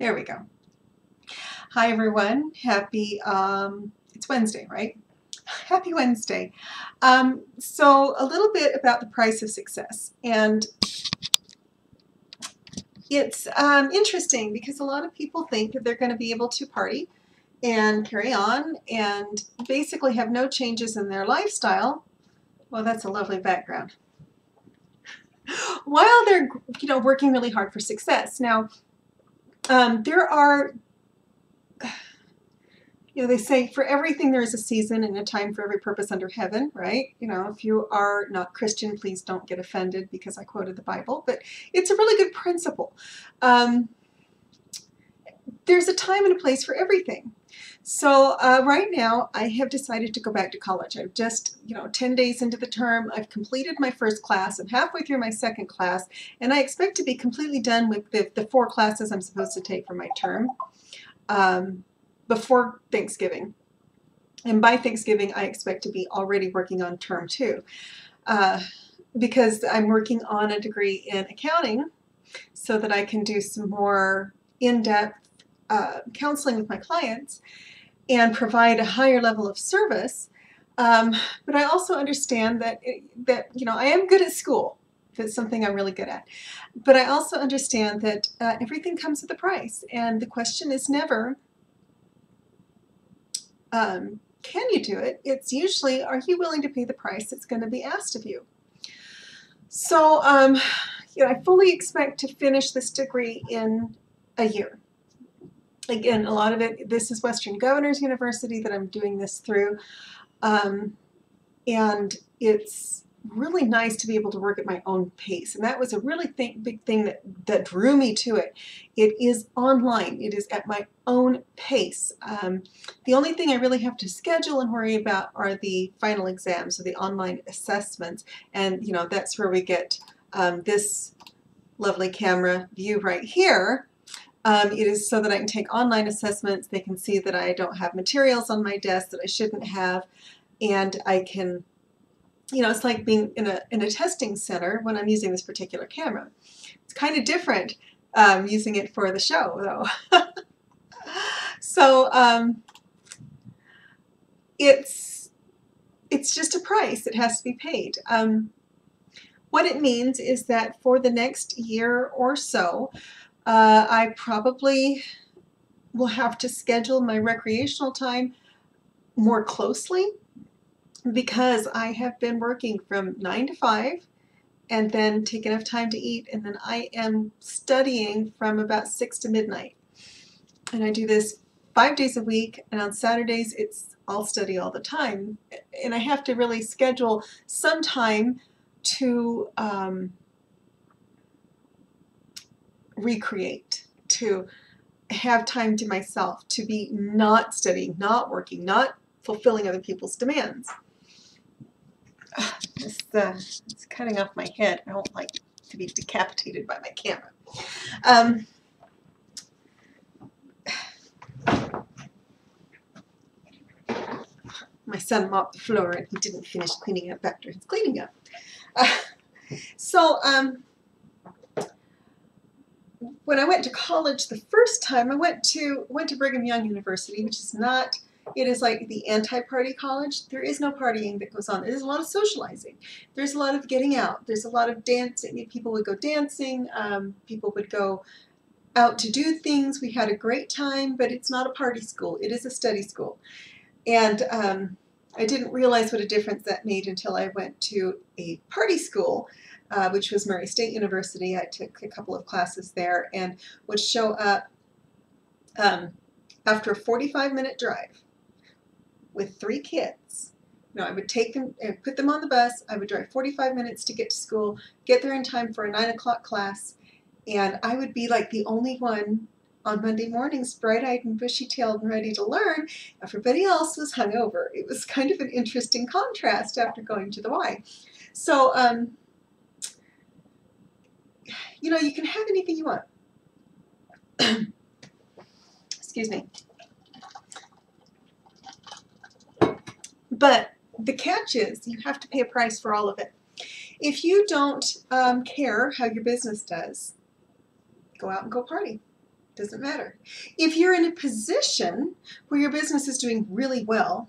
There we go. Hi everyone. Happy, it's Wednesday, right? Happy Wednesday. So a little bit about the price of success. And it's interesting because a lot of people think that they're going to be able to party and carry on and basically have no changes in their lifestyle. Well, that's a lovely background. While they're, working really hard for success. Now, there are, they say for everything there is a season and a time for every purpose under heaven, right? If you are not Christian, please don't get offended because I quoted the Bible, but it's a really good principle. There's a time and a place for everything. So right now I have decided to go back to college. I've just, 10 days into the term, I've completed my first class. I'm halfway through my second class, and I expect to be completely done with the 4 classes I'm supposed to take for my term before Thanksgiving. And by Thanksgiving, I expect to be already working on term 2 because I'm working on a degree in accounting so that I can do some more in-depth counseling with my clients and provide a higher level of service. But I also understand that I am good at school. It's something I'm really good at. But I also understand that everything comes with a price. And the question is never, can you do it? It's usually, are you willing to pay the price that's going to be asked of you? So, I fully expect to finish this degree in a year. Again, a lot of it, this is Western Governors University that I'm doing this through. And it's really nice to be able to work at my own pace. And that was a really big thing that drew me to it. It is online. It is at my own pace. The only thing I really have to schedule and worry about are the final exams, so the online assessments. And, that's where we get this lovely camera view right here. It is so that I can take online assessments. They can see that I don't have materials on my desk that I shouldn't have, and I can, it's like being in a testing center when I'm using this particular camera. It's kind of different using it for the show, though. So it's just a price that has to be paid. What it means is that for the next year or so, I probably will have to schedule my recreational time more closely because I have been working from 9 to 5 and then take enough time to eat, and then I am studying from about 6 to midnight. And I do this 5 days a week, and on Saturdays I'll study all the time. And I have to really schedule some time to recreate, to have time to myself, to be not studying, not working, not fulfilling other people's demands. It's cutting off my head. I don't like to be decapitated by my camera. My son mopped the floor and he didn't finish cleaning up after his cleaning up. When I went to college the first time, I went to Brigham Young University, which is not, it is like the anti-party college. There is no partying that goes on. There's a lot of socializing. There's a lot of getting out. There's a lot of dancing. People would go dancing. People would go out to do things. We had a great time, but it's not a party school. It is a study school. And I didn't realize what a difference that made until I went to a party school, which was Murray State University. I took a couple of classes there and would show up after a 45-minute drive with 3 kids. I would take them and put them on the bus. I would drive 45 minutes to get to school, get there in time for a 9 o'clock class, and I would be like the only one on Monday mornings, bright-eyed and bushy-tailed and ready to learn. Everybody else was hungover. It was kind of an interesting contrast after going to the Y. So, you can have anything you want. Excuse me. But the catch is you have to pay a price for all of it. If you don't care how your business does, go out and go party. Doesn't matter. If you're in a position where your business is doing really well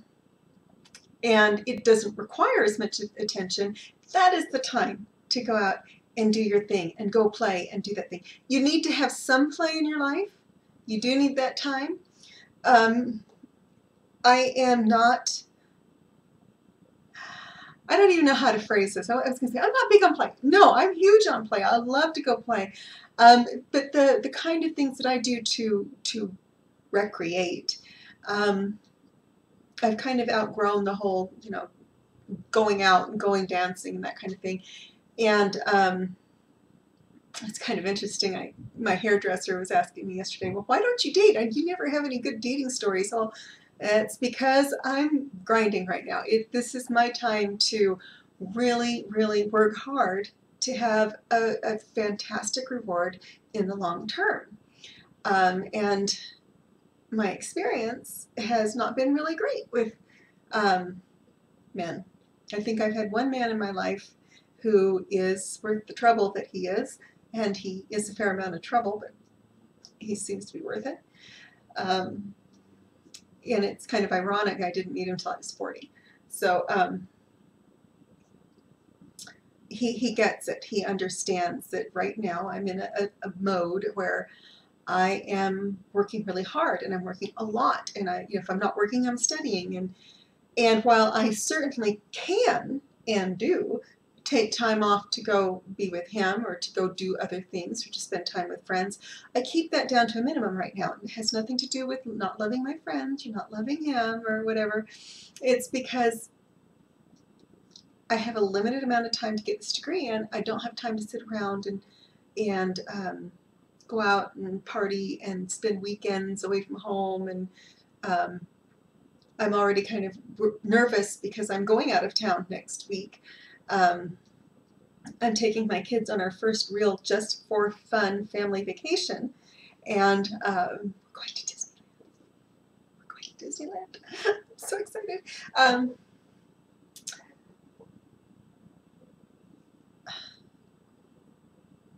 and it doesn't require as much attention, that is the time to go out and do your thing and go play and do that thing. You need to have some play in your life. You do need that time. I am not, I don't even know how to phrase this. I was going to say, I'm not big on play. No, I'm huge on play. I love to go play. But the kind of things that I do to recreate, I've kind of outgrown the whole, going out and going dancing and that kind of thing. And it's kind of interesting. My hairdresser was asking me yesterday, well, why don't you date? You never have any good dating stories. Well, it's because I'm grinding right now. This is my time to really, really work hard to have a fantastic reward in the long term. And my experience has not been really great with men. I think I've had one man in my life who is worth the trouble that he is, and he is a fair amount of trouble, but he seems to be worth it. And it's kind of ironic, I didn't meet him until I was 40. So he gets it. He understands that right now I'm in a mode where I am working really hard, and I'm working a lot. And if I'm not working, I'm studying. And while I certainly can and do take time off to go be with him or to go do other things or to spend time with friends, I keep that down to a minimum right now. It has nothing to do with not loving my friends or not loving him or whatever. It's because I have a limited amount of time to get this degree, and I don't have time to sit around and go out and party and spend weekends away from home. And I'm already kind of nervous because I'm going out of town next week. I'm taking my kids on our first real just for fun family vacation, and we're going to Disneyland. We're going to Disneyland. I'm so excited.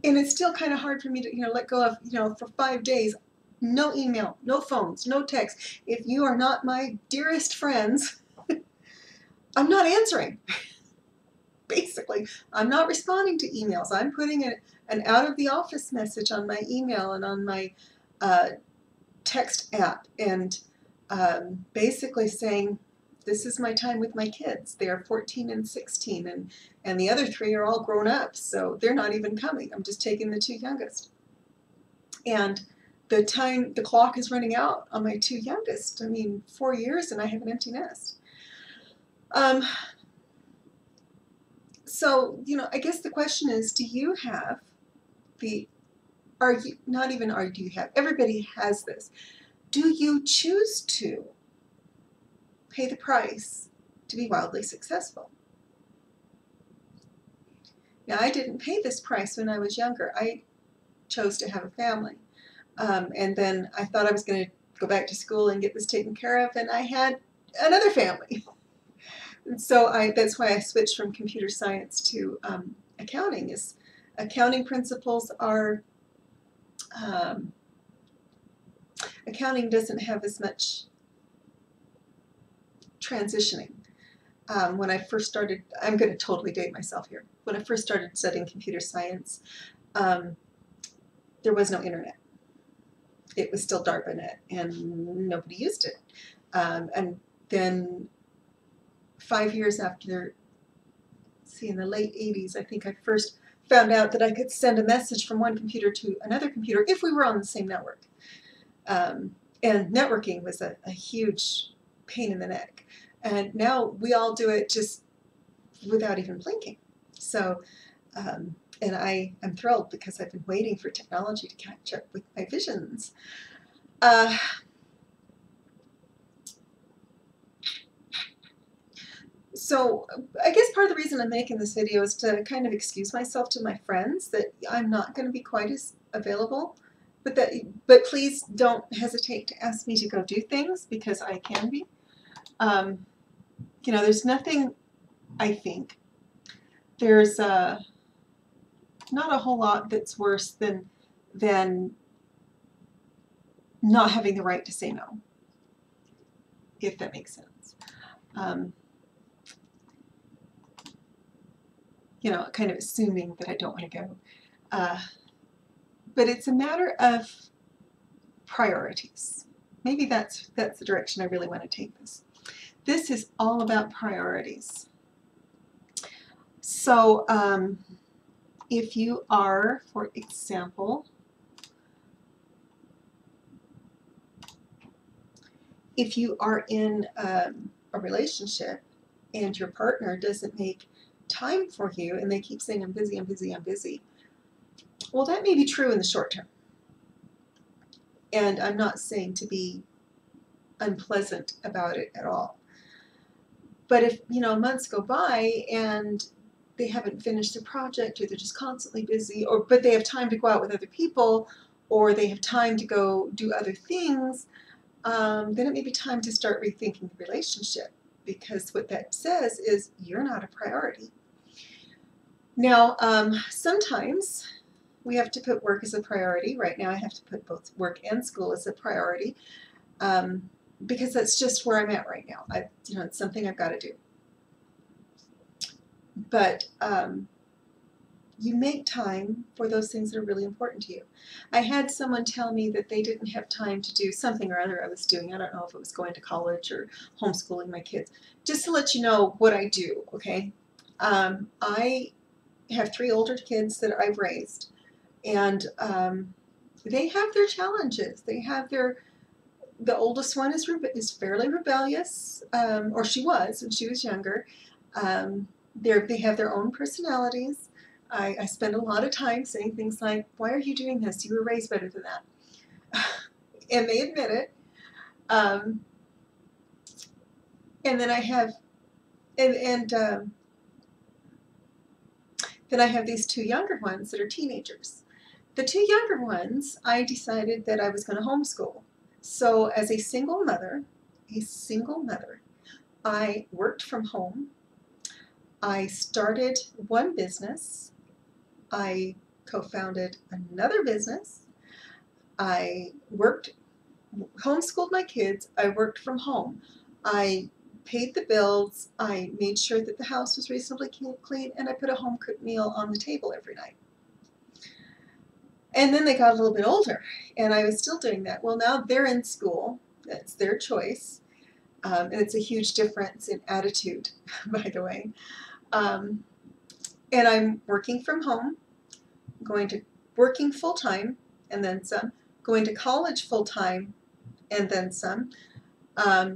And it's still kind of hard for me to let go of, for 5 days, no email, no phones, no text. If you are not my dearest friends, I'm not answering. Basically, I'm not responding to emails. I'm putting an out of the office message on my email and on my text app, and basically saying, this is my time with my kids. They are 14 and 16, and the other 3 are all grown up, so they're not even coming. I'm just taking the 2 youngest. And the clock is running out on my 2 youngest. 4 years and I have an empty nest. So, I guess the question is, do you have everybody has this. Do you choose to pay the price to be wildly successful? Now, I didn't pay this price when I was younger. I chose to have a family. And then I thought I was going to go back to school and get this taken care of, and I had another family. And so that's why I switched from computer science to accounting. Accounting principles are, accounting doesn't have as much transitioning. When I first started, I'm going to totally date myself here. When I first started studying computer science, there was no internet. It was still DARPANET, and nobody used it. And then 5 years after, in the late 80s, I think I first found out that I could send a message from one computer to another computer if we were on the same network. And networking was a huge pain in the neck. And now we all do it just without even blinking. So, and I'm thrilled because I've been waiting for technology to catch up with my visions. So I guess part of the reason I'm making this video is to kind of excuse myself to my friends that I'm not going to be quite as available, but please don't hesitate to ask me to go do things, because I can be. There's nothing, I think, there's not a whole lot that's worse than not having the right to say no, if that makes sense. You know, kind of assuming that I don't want to go. But it's a matter of priorities. Maybe that's the direction I really want to take this. This is all about priorities. So if you are, for example, if you are in a relationship and your partner doesn't make time for you and they keep saying, I'm busy, I'm busy, I'm busy, well, that may be true in the short term. And I'm not saying to be unpleasant about it at all. But if, you know, months go by and they haven't finished their project, or they're just constantly busy, or but they have time to go out with other people, or they have time to go do other things, then it may be time to start rethinking the relationship, because what that says is you're not a priority. Now, sometimes we have to put work as a priority. Right now I have to put both work and school as a priority, because that's just where I'm at right now. You know, it's something I've got to do. But you make time for those things that are really important to you. I had someone tell me that they didn't have time to do something or other I was doing. I don't know if it was going to college or homeschooling my kids. Just to let you know what I do, okay? I have 3 older kids that I've raised, and they have their challenges. They have the oldest one is fairly rebellious, or she was when she was younger. They have their own personalities. I spend a lot of time saying things like, why are you doing this? You were raised better than that. And they admit it. And then I have, then I have these 2 younger ones that are teenagers. The 2 younger ones, I decided that I was going to homeschool. So as a single mother, I worked from home. I started one business. I co-founded another business. I homeschooled my kids. I worked from home. I paid the bills. I made sure that the house was reasonably clean, and I put a home-cooked meal on the table every night. And then they got a little bit older, and I was still doing that. Well, now they're in school. That's their choice. And it's a huge difference in attitude, by the way. And I'm working from home, working full-time, and then some, going to college full-time, and then some,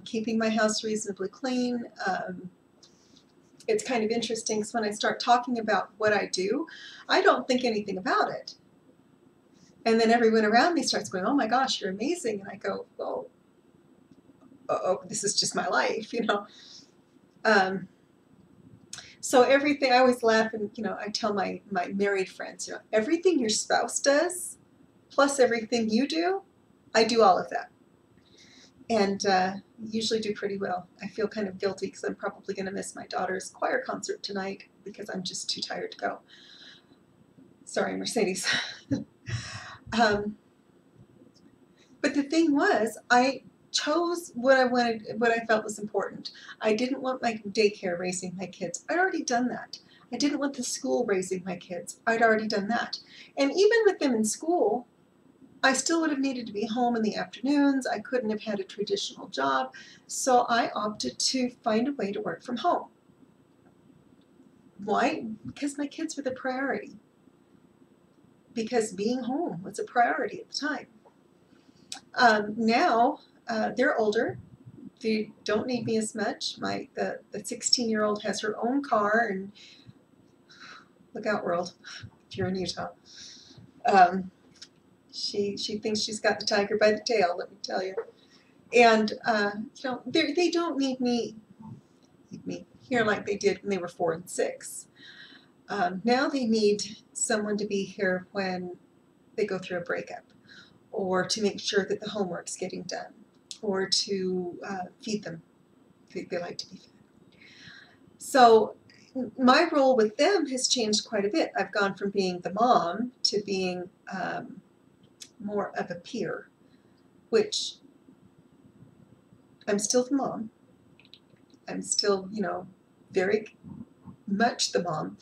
keeping my house reasonably clean. It's kind of interesting because when I start talking about what I do, I don't think anything about it. And then everyone around me starts going, oh my gosh, you're amazing. And I go, well, this is just my life, you know. So everything, I always laugh, and, you know, I tell my married friends, you know, everything your spouse does, plus everything you do, I do all of that. And usually do pretty well. I feel kind of guilty because I'm probably going to miss my daughter's choir concert tonight because I'm just too tired to go. Sorry, Mercedes. But the thing was, I chose what I wanted, what I felt was important. I didn't want my daycare raising my kids. I'd already done that. I didn't want the school raising my kids. I'd already done that. And even with them in school, I still would have needed to be home in the afternoons. I couldn't have had a traditional job. So I opted to find a way to work from home. Why? Because my kids were the priority. Because being home was a priority at the time. Now, they're older. They don't need me as much. The 16-year-old has her own car, and look out, world, if you're in Utah. She thinks she's got the tiger by the tail, let me tell you. And you know, they don't need me here like they did when they were 4 and 6. Now they need someone to be here when they go through a breakup, or to make sure that the homework's getting done, or to feed them. They like to be fed. So my role with them has changed quite a bit. I've gone from being the mom to being more of a peer. which I'm still the mom. I'm still, you know, very much the mom.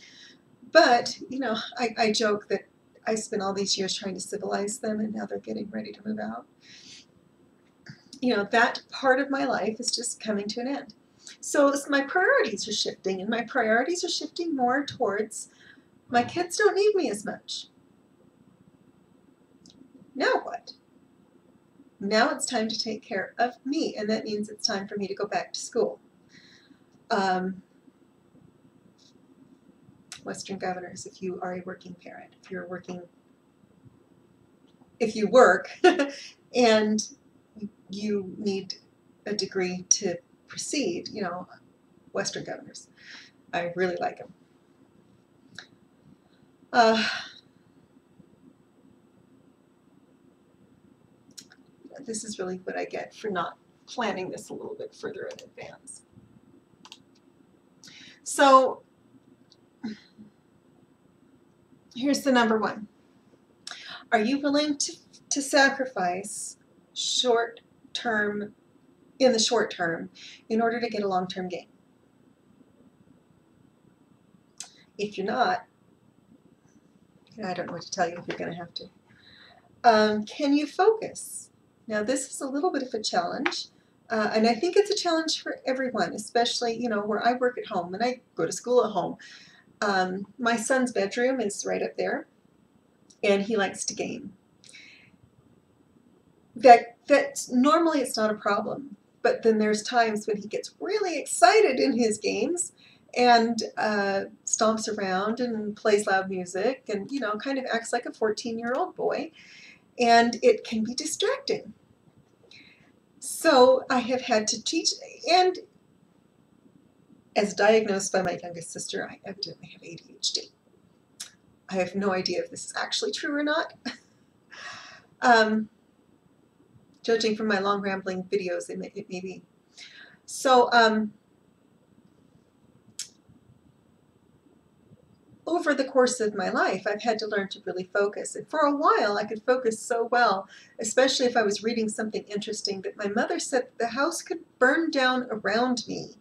But, you know, I joke that I spent all these years trying to civilize them, and now they're getting ready to move out. You know, that part of my life is just coming to an end. So my priorities are shifting, and my priorities are shifting more towards my kids don't need me as much. Now what? Now it's time to take care of me, and that means it's time for me to go back to school. Western governors, if you are a working parent, if you work and you need a degree to proceed, you know, Western governors. I really like them. This is really what I get for not planning this a little bit further in advance. So here's the number one. Are you willing to sacrifice in the short term in order to get a long-term gain? If you're not, I don't know what to tell you if you're going to have to. Can you focus? Now this is a little bit of a challenge, and I think it's a challenge for everyone, especially, you know, where I work at home and I go to school at home. My son's bedroom is right up there, and he likes to game. Normally it's not a problem, but then there's times when he gets really excited in his games and stomps around and plays loud music and, you know, kind of acts like a 14-year-old boy, and it can be distracting. So I have had to teach, and as diagnosed by my youngest sister, I evidently have ADHD. I have no idea if this is actually true or not. Judging from my long rambling videos, it may be. So over the course of my life, I've had to learn to really focus. And for a while, I could focus so well, especially if I was reading something interesting, that my mother said the house could burn down around me,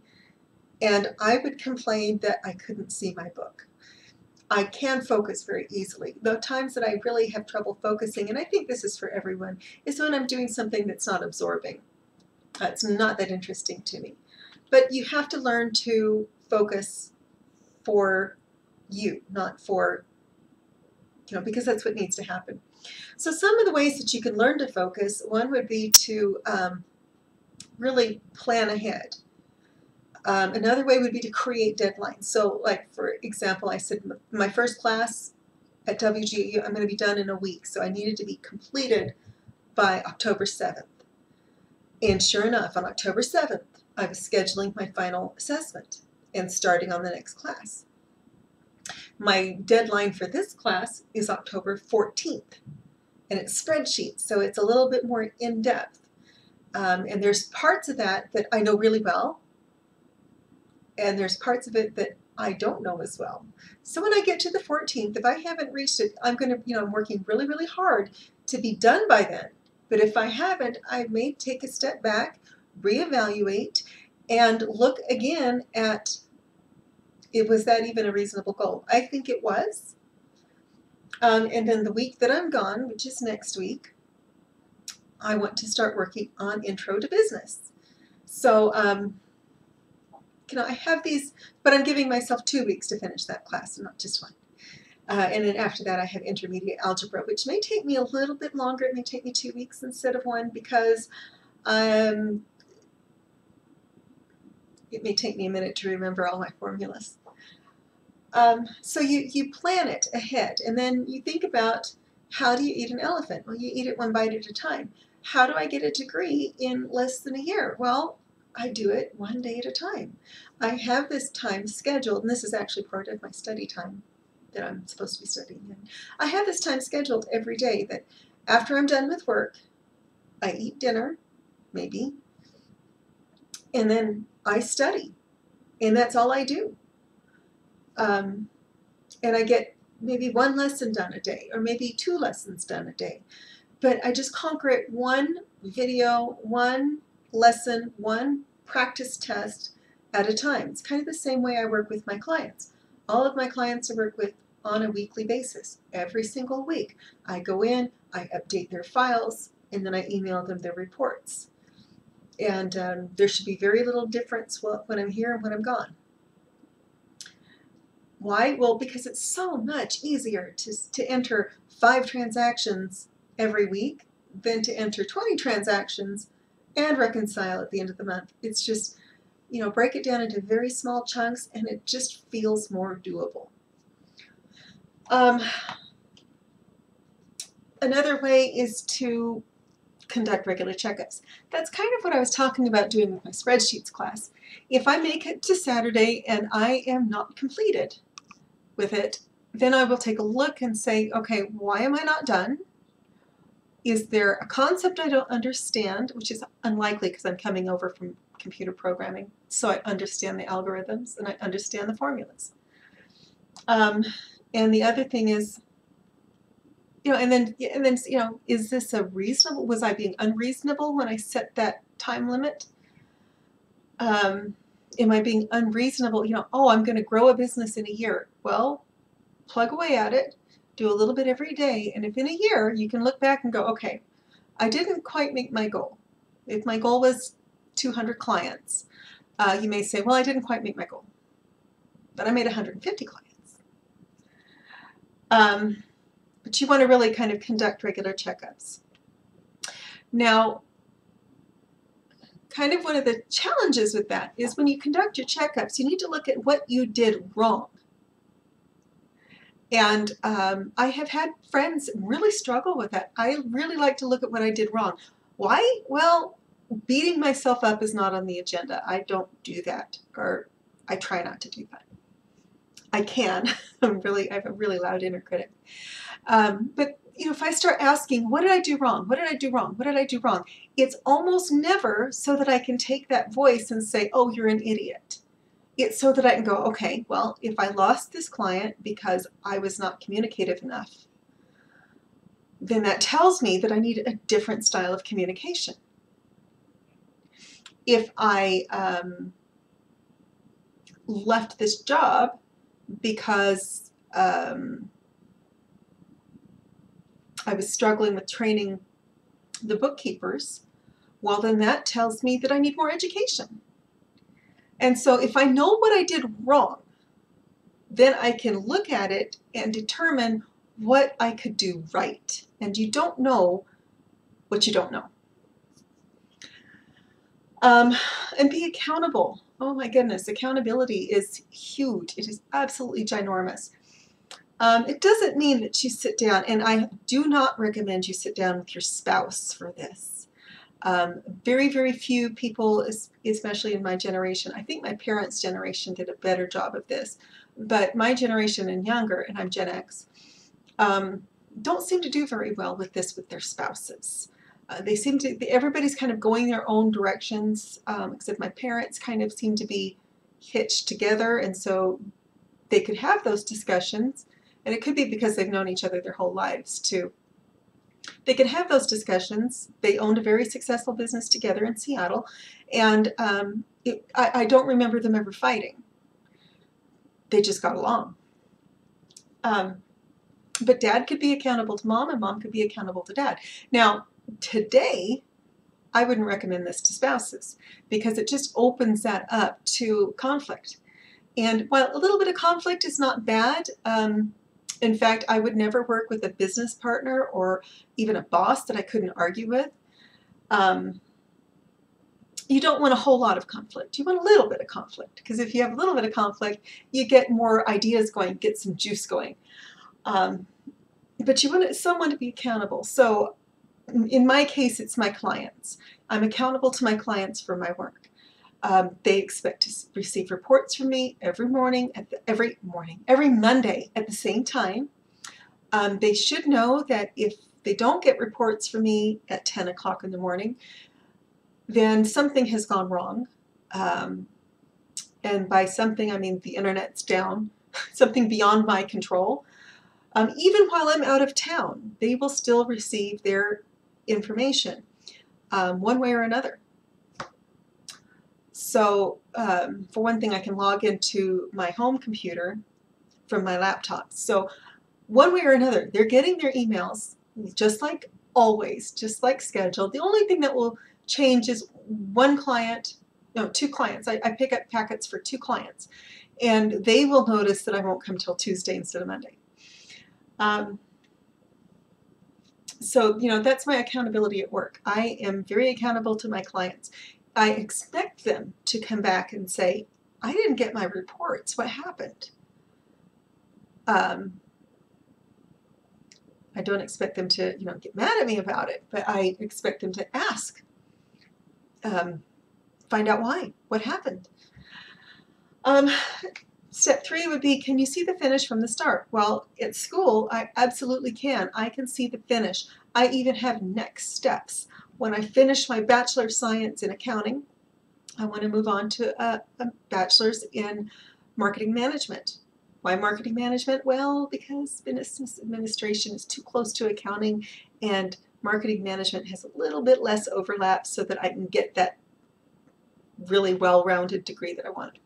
and I would complain that I couldn't see my book. I can focus very easily. The times that I really have trouble focusing, and I think this is for everyone, is when I'm doing something that's not absorbing. It's not that interesting to me. But you have to learn to focus for you, not for, you know, because that's what needs to happen. So some of the ways that you can learn to focus, one would be to really plan ahead. Another way would be to create deadlines. So, like, for example, I said my first class at WGU, I'm going to be done in a week. So I needed to be completed by October 7th. And sure enough, on October 7th, I was scheduling my final assessment and starting on the next class. My deadline for this class is October 14th. And it's spreadsheets, so it's a little bit more in-depth. And there's parts of that that I know really well, and there's parts of it that I don't know as well. So when I get to the 14th, if I haven't reached it, I'm going to, you know, I'm working really, really hard to be done by then. But if I haven't, I may take a step back, reevaluate, and look again at, was that even a reasonable goal? I think it was. And then the week that I'm gone, which is next week, I want to start working on Intro to Business. So, you know, I have these, but I'm giving myself 2 weeks to finish that class, and not just one. And then after that, I have intermediate algebra, which may take me a little bit longer. It may take me 2 weeks instead of one, because it may take me a minute to remember all my formulas. So you plan it ahead, and then you think about, how do you eat an elephant? Well, you eat it one bite at a time. How do I get a degree in less than a year? Well, I do it one day at a time. I have this time scheduled, and this is actually part of my study time that I'm supposed to be studying in. I have this time scheduled every day that after I'm done with work, I eat dinner, maybe, and then I study, and that's all I do. And I get maybe 1 lesson done a day, or maybe 2 lessons done a day. But I just conquer it one video one, lesson one, practice test at a time. It's kind of the same way I work with my clients. All of my clients I work with on a weekly basis. Every single week I go in, I update their files, and then I email them their reports. And there should be very little difference when I'm here and when I'm gone. Why? Well, because it's so much easier to enter 5 transactions every week than to enter 20 transactions and reconcile at the end of the month. It's just, you know, break it down into very small chunks and it just feels more doable. Another way is to conduct regular checkups. That's kind of what I was talking about doing with my spreadsheets class. If I make it to Saturday and I am not completed with it, then I will take a look and say, okay, why am I not done? Is there a concept I don't understand, which is unlikely because I'm coming over from computer programming, so I understand the algorithms and I understand the formulas. And the other thing is, you know, and then you know, is this a reasonable? Was I being unreasonable when I set that time limit? Am I being unreasonable? You know, oh, I'm going to grow a business in a year. Well, plug away at it, do a little bit every day, and if in a year you can look back and go, okay, I didn't quite make my goal. If my goal was 200 clients, you may say, well, I didn't quite make my goal, but I made 150 clients. But you want to really kind of conduct regular checkups. Now, kind of one of the challenges with that is when you conduct your checkups, you need to look at what you did wrong. And I have had friends really struggle with that. I really like to look at what I did wrong. Why? Well, beating myself up is not on the agenda. I don't do that, or I try not to do that. I can. I have a really loud inner critic. But you know, if I start asking, what did I do wrong? What did I do wrong? What did I do wrong? It's almost never so that I can take that voice and say, oh, you're an idiot. It's so that I can go, okay, well, if I lost this client because I was not communicative enough, then that tells me that I need a different style of communication. If I left this job because I was struggling with training the bookkeepers, well, then that tells me that I need more education. And so if I know what I did wrong, then I can look at it and determine what I could do right. And you don't know what you don't know. And be accountable. Oh my goodness, accountability is huge. It is absolutely ginormous. It doesn't mean that you sit down, and I do not recommend you sit down with your spouse for this. Very, very few people, especially in my generation, I think my parents' generation did a better job of this, but my generation and younger, and I'm Gen X, don't seem to do very well with this with their spouses. They seem to, everybody's kind of going their own directions, except my parents kind of seem to be hitched together, and so they could have those discussions, and it could be because they've known each other their whole lives too. They could have those discussions. They owned a very successful business together in Seattle, and I don't remember them ever fighting. They just got along. But dad could be accountable to mom, and mom could be accountable to dad. Now, today, I wouldn't recommend this to spouses because it just opens that up to conflict. And while a little bit of conflict is not bad, in fact, I would never work with a business partner or even a boss that I couldn't argue with. You don't want a whole lot of conflict. You want a little bit of conflict, because if you have a little bit of conflict, you get more ideas going, get some juice going. But you want someone to be accountable. So in my case, it's my clients. I'm accountable to my clients for my work. They expect to receive reports from me every morning, every Monday at the same time. They should know that if they don't get reports from me at 10 o'clock in the morning, then something has gone wrong. And by something, I mean the internet's down, something beyond my control. Even while I'm out of town, they will still receive their information. one way or another. So for one thing, I can log into my home computer from my laptop. So one way or another, they're getting their emails just like always, just like scheduled. The only thing that will change is two clients. I pick up packets for 2 clients, and they will notice that I won't come till Tuesday instead of Monday. So, that's my accountability at work. I am very accountable to my clients. I expect them to come back and say, I didn't get my reports. What happened? I don't expect them to, get mad at me about it, but I expect them to ask, find out why, what happened. Step 3 would be, can you see the finish from the start? Well, at school, I absolutely can. I can see the finish. I even have next steps. When I finish my Bachelor of Science in Accounting, I want to move on to a Bachelor's in Marketing Management. Why Marketing Management? Well, because business administration is too close to accounting, and Marketing Management has a little bit less overlap so that I can get that really well-rounded degree that I want.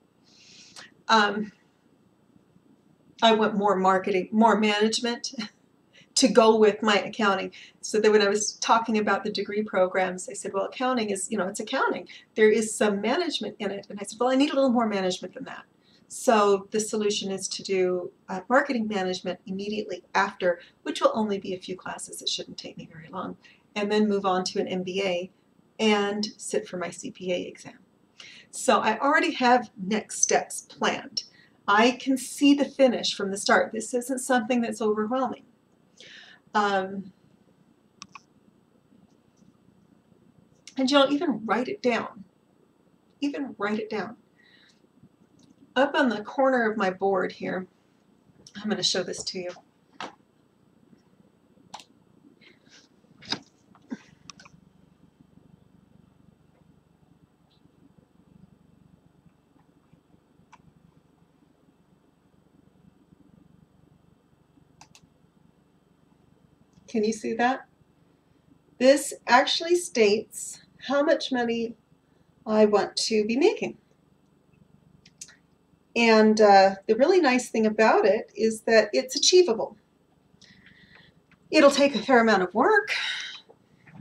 I want more marketing, more management to go with my accounting. So that when I was talking about the degree programs, I said, well, accounting is, it's accounting. There is some management in it. And I said, well, I need a little more management than that. So the solution is to do marketing management immediately after, which will only be a few classes. It shouldn't take me very long. And then move on to an MBA and sit for my CPA exam. So I already have next steps planned. I can see the finish from the start. This isn't something that's overwhelming. And even write it down. Even write it down. Up on the corner of my board here, I'm going to show this to you. Can you see that? This actually states how much money I want to be making. And the really nice thing about it is that it's achievable. It'll take a fair amount of work,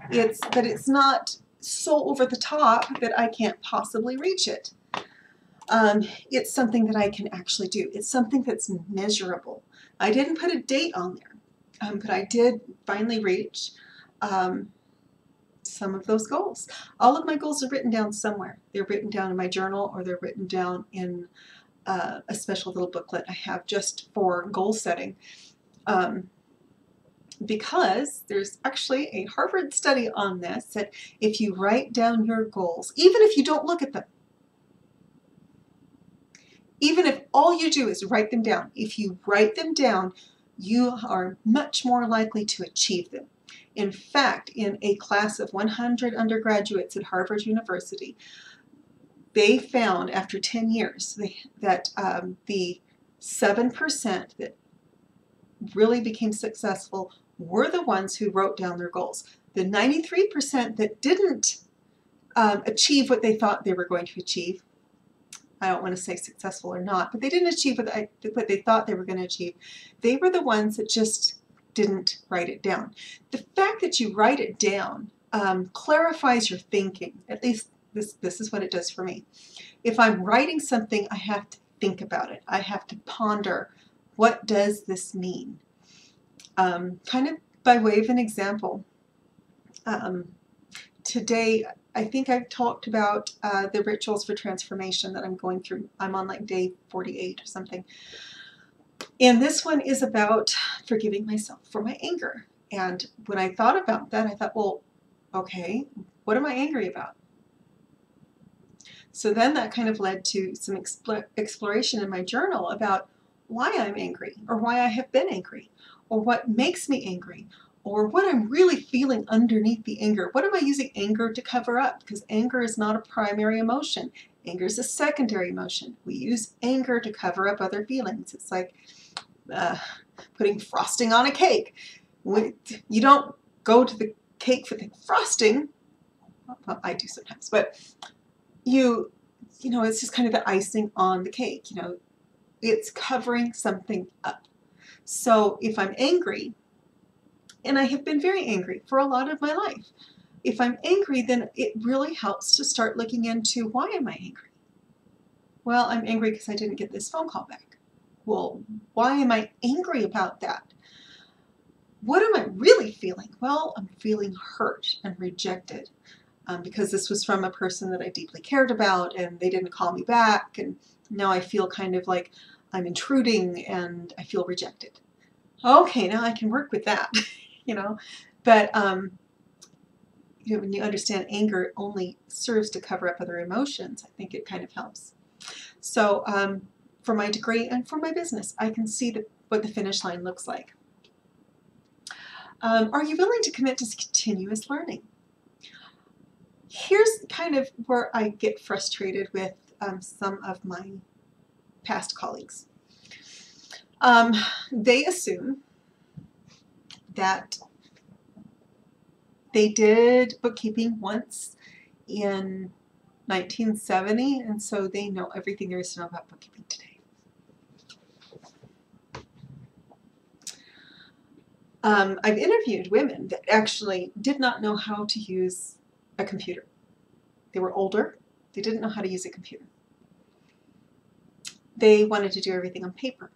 but it's not so over the top that I can't possibly reach it. It's something that I can actually do. It's something that's measurable. I didn't put a date on there. But I did finally reach some of those goals. All of my goals are written down somewhere. They're written down in my journal, or they're written down in a special little booklet I have just for goal setting. Because there's actually a Harvard study on this, that if you write down your goals, even if you don't look at them, even if all you do is write them down, if you write them down, you are much more likely to achieve them. In fact, in a class of 100 undergraduates at Harvard University, they found after 10 years that the 7% that really became successful were the ones who wrote down their goals. The 93% that didn't achieve what they thought they were going to achieve, I don't want to say successful or not, but they didn't achieve what they thought they were going to achieve. They were the ones that just didn't write it down. The fact that you write it down clarifies your thinking. At least this is what it does for me. If I'm writing something, I have to think about it. I have to ponder, what does this mean? Kind of by way of an example, today, I think I've talked about the rituals for transformation that I'm going through. I'm on like day 48 or something. And this one is about forgiving myself for my anger. And when I thought about that, I thought, well, okay, what am I angry about? So then that kind of led to some exploration in my journal about why I'm angry, or why I have been angry, or what makes me angry, or what I'm really feeling underneath the anger. What am I using anger to cover up? Because anger is not a primary emotion. Anger is a secondary emotion. We use anger to cover up other feelings. It's like putting frosting on a cake. You don't go to the cake for the frosting. Well, I do sometimes, but you know, it's just kind of the icing on the cake. You know, it's covering something up. So if I'm angry, and I have been very angry for a lot of my life, if I'm angry, then it really helps to start looking into, why am I angry? Well, I'm angry because I didn't get this phone call back. Well, why am I angry about that? What am I really feeling? Well, I'm feeling hurt and rejected because this was from a person that I deeply cared about, and they didn't call me back, and now I feel kind of like I'm intruding and I feel rejected. Okay, now I can work with that, you know, but you know, when you understand anger only serves to cover up other emotions, I think it kind of helps. So for my degree and for my business, I can see what the finish line looks like. Are you willing to commit to continuous learning? Here's kind of where I get frustrated with some of my past colleagues. They assume that they did bookkeeping once in 1970, and so they know everything there is to know about bookkeeping today. I've interviewed women that actually did not know how to use a computer. They were older, they didn't know how to use a computer. They wanted to do everything on paper.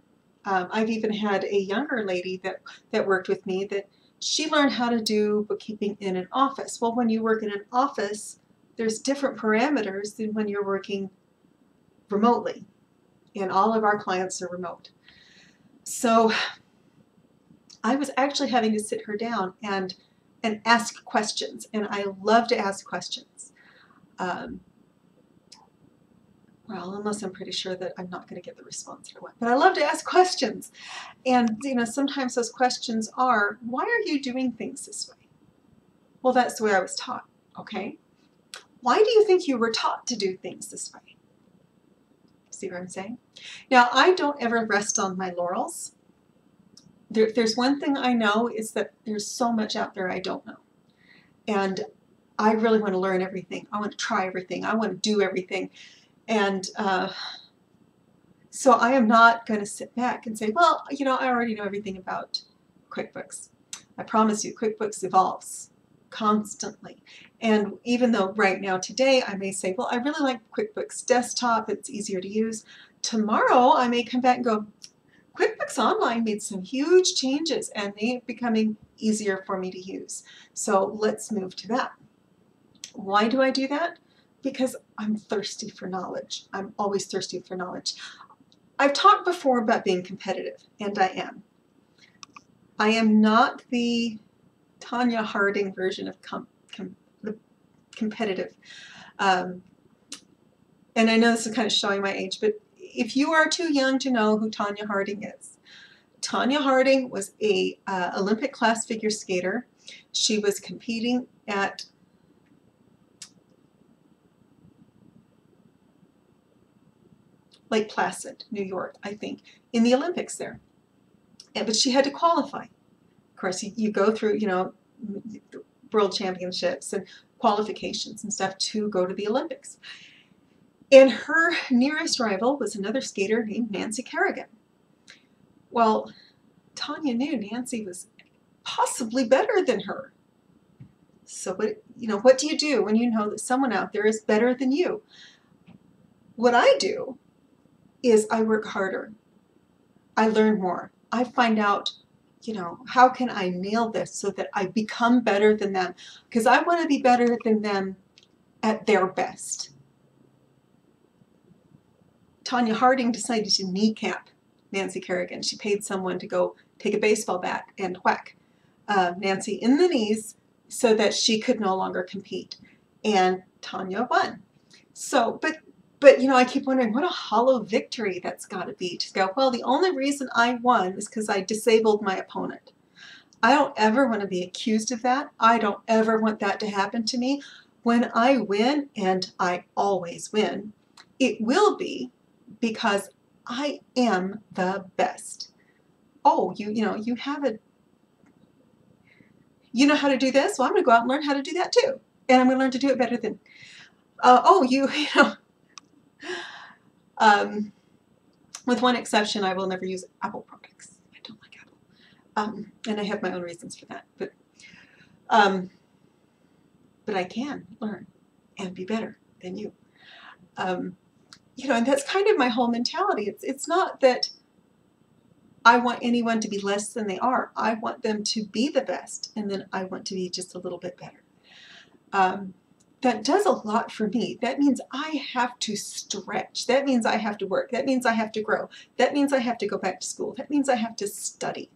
I've even had a younger lady that worked with me that she learned how to do bookkeeping in an office. Well, when you work in an office, there's different parameters than when you're working remotely, and all of our clients are remote. So I was actually having to sit her down and ask questions, and I love to ask questions. Well, unless I'm pretty sure that I'm not going to get the response that I want. But I love to ask questions. And, you know, sometimes those questions are, why are you doing things this way? Well, that's the way I was taught. Okay. Why do you think you were taught to do things this way? See what I'm saying? Now, I don't ever rest on my laurels. There's one thing I know, is that there's so much out there I don't know. And I really want to learn everything. I want to try everything. I want to do everything. And so I am not going to sit back and say, well, you know, I already know everything about QuickBooks. I promise you, QuickBooks evolves constantly. And even though right now, today, I may say, well, I really like QuickBooks Desktop. It's easier to use. Tomorrow, I may come back and go, QuickBooks Online made some huge changes, and they're becoming easier for me to use. So let's move to that. Why do I do that? Because I'm thirsty for knowledge. I'm always thirsty for knowledge. I've talked before about being competitive, and I am. I am not the Tonya Harding version of competitive. And I know this is kind of showing my age, but if you are too young to know who Tonya Harding is, Tonya Harding was a Olympic class figure skater. She was competing at Lake Placid, New York, I think, in the Olympics there. But she had to qualify. Of course, you go through, you know, world championships and qualifications and stuff to go to the Olympics. And her nearest rival was another skater named Nancy Kerrigan. Well, Tonya knew Nancy was possibly better than her. So what do you do when you know that someone out there is better than you? What I do is I work harder. I learn more. I find out, you know, how can I nail this so that I become better than them? Because I want to be better than them at their best. Tonya Harding decided to kneecap Nancy Kerrigan. She paid someone to go take a baseball bat and whack Nancy in the knees so that she could no longer compete. And Tonya won. So, but you know, I keep wondering, what a hollow victory that's got to be, to go, well, the only reason I won is because I disabled my opponent. I don't ever want to be accused of that. I don't ever want that to happen to me. When I win, and I always win, it will be because I am the best. Oh, you know, you know how to do this? Well, I'm going to go out and learn how to do that too. and I'm going to learn to do it better than, you know, with one exception, I will never use Apple products. I don't like Apple. And I have my own reasons for that. But I can learn and be better than you. You know, and that's kind of my whole mentality. It's not that I want anyone to be less than they are. I want them to be the best, and then I want to be just a little bit better. That does a lot for me. That means I have to stretch. That means I have to work. That means I have to grow. That means I have to go back to school. That means I have to study.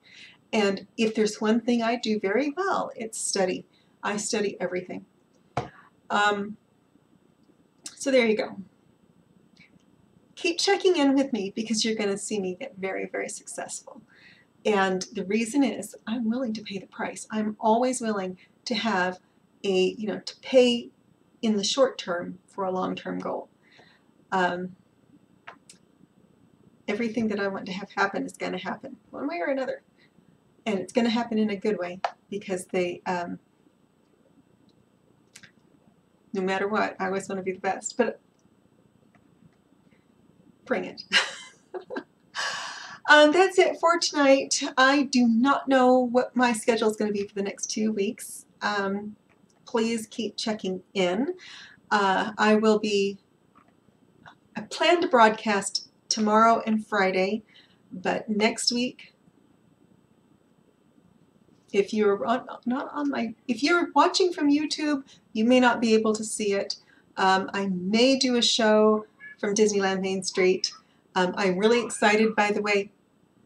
And if there's one thing I do very well, it's study. I study everything. So there you go. Keep checking in with me because you're going to see me get very, very successful. And the reason is I'm willing to pay the price. I'm always willing to have to pay in the short term for a long-term goal. Everything that I want to have happen is going to happen one way or another. And it's going to happen in a good way because no matter what, I always want to be the best. But bring it. That's it for tonight. I do not know what my schedule is going to be for the next 2 weeks. Please keep checking in. I plan to broadcast tomorrow and Friday, but next week, if you're if you're watching from YouTube, you may not be able to see it. I may do a show from Disneyland Main Street. I'm really excited, by the way.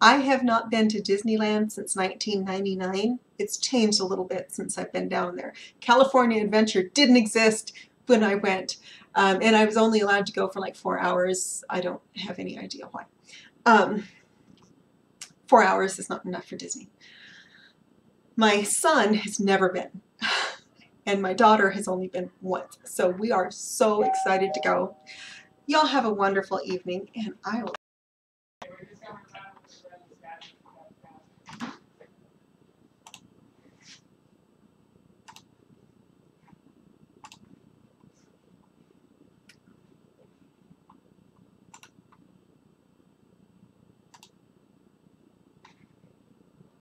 I have not been to Disneyland since 1999. It's changed a little bit since I've been down there. California Adventure didn't exist when I went, and I was only allowed to go for like 4 hours. I don't have any idea why. 4 hours is not enough for Disney. My son has never been, and my daughter has only been once. So we are so excited to go. Y'all have a wonderful evening, and I will